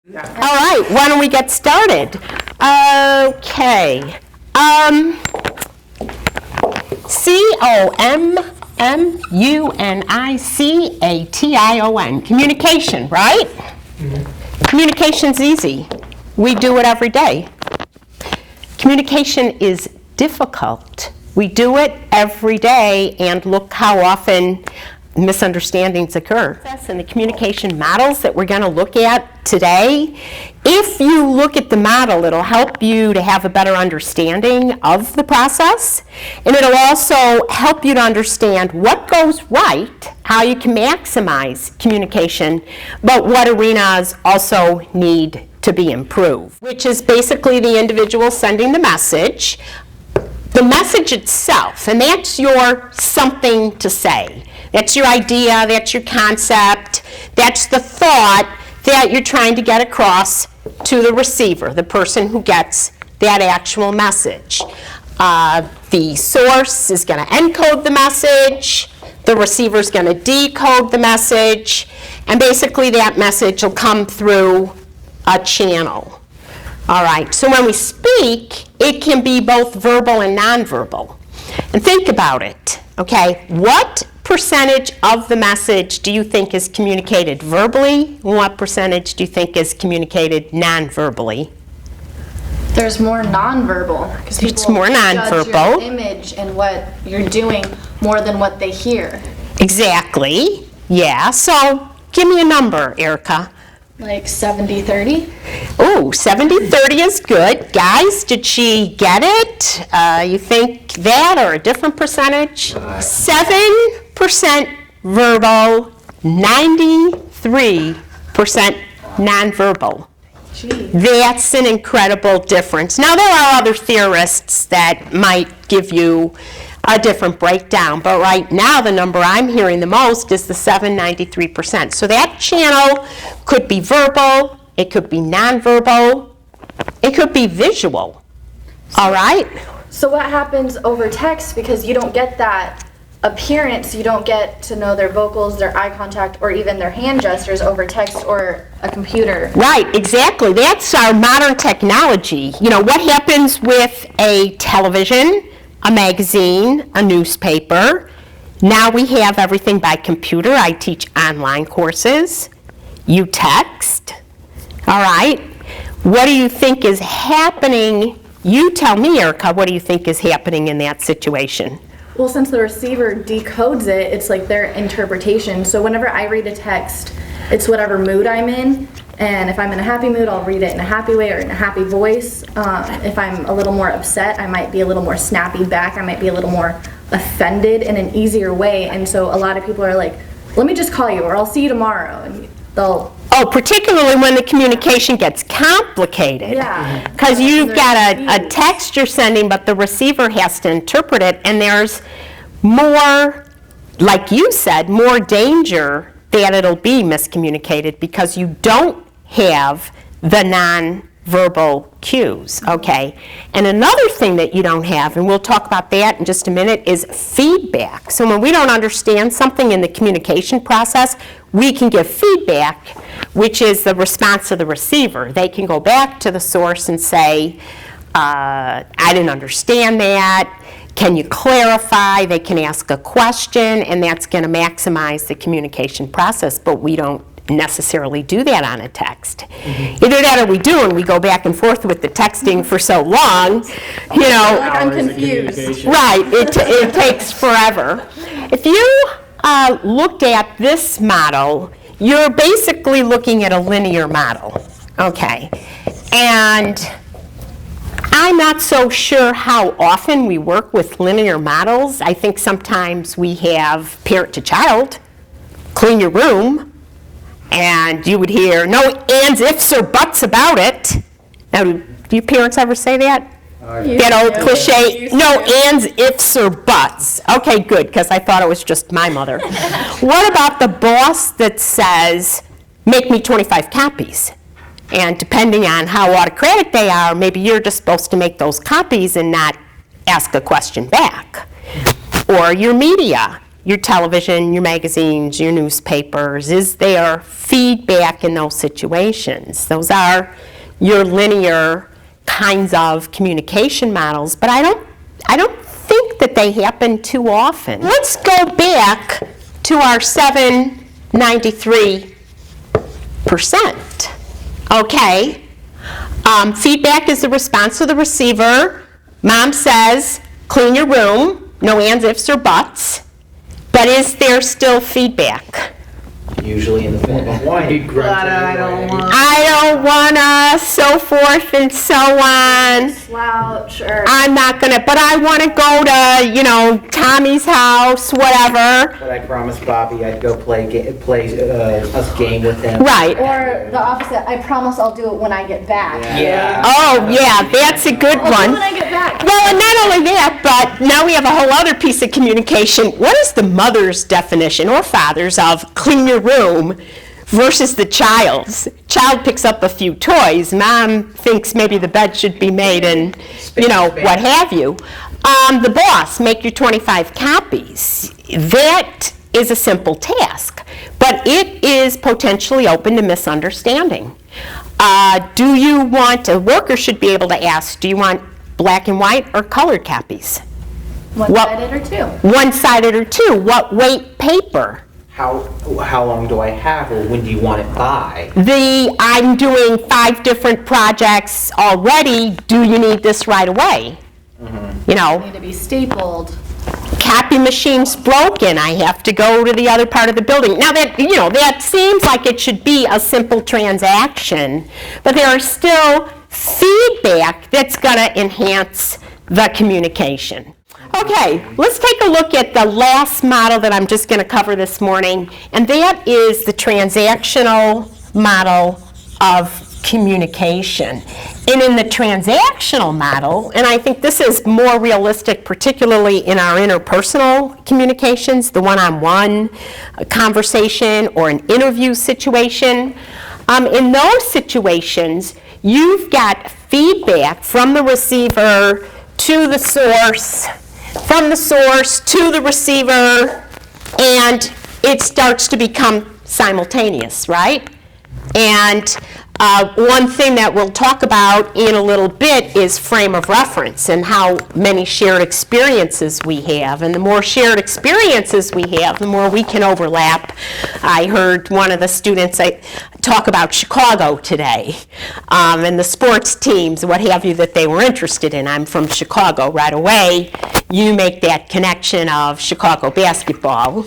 All right, why don't we get started? Okay. COMMUNICATION. Communication, right? Mm-hmm. Communication's easy. We do it every day. Communication is difficult. We do it every day, and look how often misunderstandings occur. And the communication models that we're going to look at today, if you look at the model, it'll help you to have a better understanding of the process, and it'll also help you to understand what goes right, how you can maximize communication, but what arenas also need to be improved, which is basically the individual sending the message itself, and that's your something to say. That's your idea, that's your concept, that's the thought that you're trying to get across to the receiver, the person who gets that actual message. The source is going to encode the message, the receiver is going to decode the message, and basically that message will come through a channel. All right, so when we speak, it can be both verbal and nonverbal. And think about it, okay? What percentage of the message do you think is communicated verbally? What percentage do you think is communicated non-verbally? There's more nonverbal, because It's people more judge nonverbal. your image and what you're doing more than what they hear. Exactly, yeah. So give me a number, Erica. Like 70-30? Oh, 70-30 is good. Guys, did she get it? You think that or a different percentage? 7% verbal, 93% nonverbal. Gee. That's an incredible difference. Now, there are other theorists that might give you a different breakdown, but right now the number I'm hearing the most is the 93%. So that channel could be verbal, it could be nonverbal, it could be visual. All right? So what happens over text, because you don't get that appearance, you don't get to know their vocals, their eye contact, or even their hand gestures over text or a computer? Right, exactly. That's our modern technology. You know, what happens with a television, a magazine, a newspaper? Now we have everything by computer. I teach online courses. You text. All right. What do you think is happening? You tell me, Erica, what do you think is happening in that situation? Well, since the receiver decodes it, it's like their interpretation. So whenever I read a text, it's whatever mood I'm in. And if I'm in a happy mood, I'll read it in a happy way or in a happy voice. If I'm a little more upset, I might be a little more snappy back. I might be a little more offended in an easier way. And so a lot of people are like, let me just call you, or I'll see you tomorrow. And they'll... Oh, particularly when the communication gets complicated. Yeah. Because you've got a text you're sending, but the receiver has to interpret it, and there's more, like you said, more danger that it'll be miscommunicated because you don't have the non-verbal cues, okay? And another thing that you don't have, and we'll talk about that in just a minute, is feedback. So when we don't understand something in the communication process, we can give feedback, which is the response of the receiver. They can go back to the source and say, I didn't understand that. Can you clarify? They can ask a question, and that's going to maximize the communication process, but we don't necessarily do that on a text. Mm-hmm. Either that or we do, and we go back and forth with the texting for so long, you know. Like I'm confused. Right, it takes forever. If you looked at this model, you're basically looking at a linear model, okay? And I'm not so sure how often we work with linear models. I think sometimes we have parent to child, clean your room, and you would hear no ands, ifs, or buts about it. Now, do your parents ever say that? That old cliche, no ands, ifs, or buts. Okay, good, because I thought it was just my mother. What about the boss that says, make me 25 copies? And depending on how autocratic they are, maybe you're just supposed to make those copies and not ask a question back. Or your media. your television, your magazines, your newspapers? Is there feedback in those situations? Those are your linear kinds of communication models, but I don't think that they happen too often. Let's go back to our 793%. Okay. Feedback is the response to the receiver. Mom says, clean your room. No ands, ifs, or buts. But is there still feedback? Usually in the form of whine. But I don't want. I don't wanna, so forth and so on. Slouch or I'm not gonna, but I wanna go to, Tommy's house, whatever. But I promised Bobby I'd go play a game with him. Right. or the opposite. I promise I'll do it when I get back. Yeah. Oh, yeah, that's a good I'll do it one. when I get back. Well, and not only that, but now we have a whole other piece of communication. What is the mother's definition, or father's, of clean your room versus the child's? Child picks up a few toys. Mom thinks maybe the bed should be made and, what have you. The boss, make your 25 copies. That is a simple task, but it is potentially open to misunderstanding. Do you want, a worker should be able to ask, do you want black and white or colored copies? One-sided or two? One-sided or two? What weight paper? How long do I have, or when do you want it by? I'm doing 5 different projects already. Do you need this right away? Need to be stapled. Copy machine's broken. I have to go to the other part of the building. Now that seems like it should be a simple transaction, but there are still feedback that's going to enhance the communication. Okay, let's take a look at the last model that I'm just going to cover this morning, and that is the transactional model of communication. And in the transactional model, and I think this is more realistic, particularly in our interpersonal communications, the one-on-one conversation or an interview situation, in those situations, you've got feedback from the receiver to the source, from the source to the receiver, and it starts to become simultaneous, right? And one thing that we'll talk about in a little bit is frame of reference and how many shared experiences we have. And the more shared experiences we have, the more we can overlap. I heard one of the students talk about Chicago today, and the sports teams, what have you, that they were interested in. I'm from Chicago. Right away, you make that connection of Chicago basketball.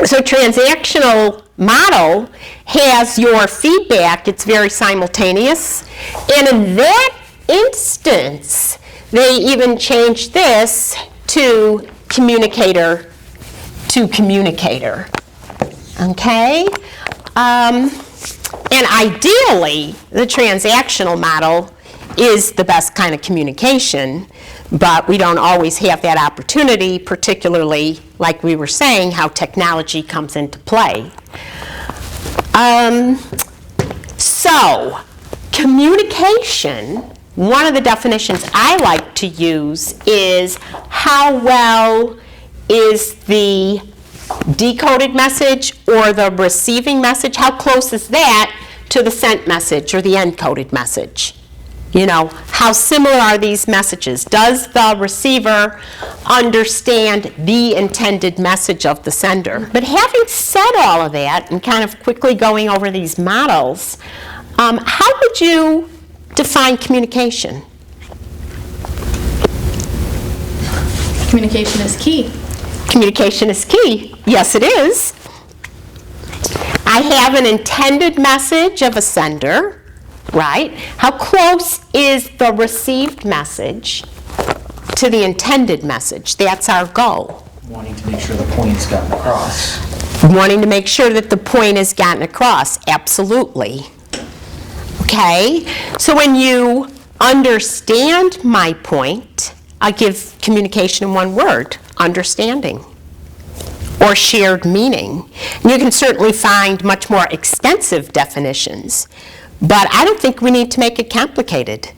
So transactional model has your feedback. It's very simultaneous. And in that instance, they even changed this to communicator to communicator. Okay? And ideally, the transactional model is the best kind of communication, but we don't always have that opportunity, particularly, like we were saying, how technology comes into play. So, communication, one of the definitions I like to use is how well is the decoded message or the receiving message, how close is that to the sent message or the encoded message? How similar are these messages? Does the receiver understand the intended message of the sender? But having said all of that, and kind of quickly going over these models, how would you define communication? Communication is key. Communication is key. Yes, it is. I have an intended message of a sender, right? How close is the received message to the intended message? That's our goal. Wanting to make sure the point's gotten across. Wanting to make sure that the point is gotten across, absolutely. Okay, so when you understand my point, I give communication in one word, understanding, or shared meaning. And you can certainly find much more extensive definitions, but I don't think we need to make it complicated.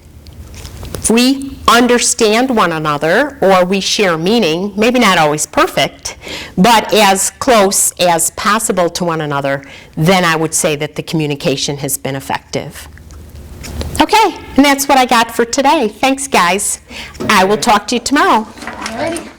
If we understand one another, or we share meaning, maybe not always perfect, but as close as possible to one another, then I would say that the communication has been effective. Okay, and that's what I got for today. Thanks, guys. I will talk to you tomorrow. Alrighty.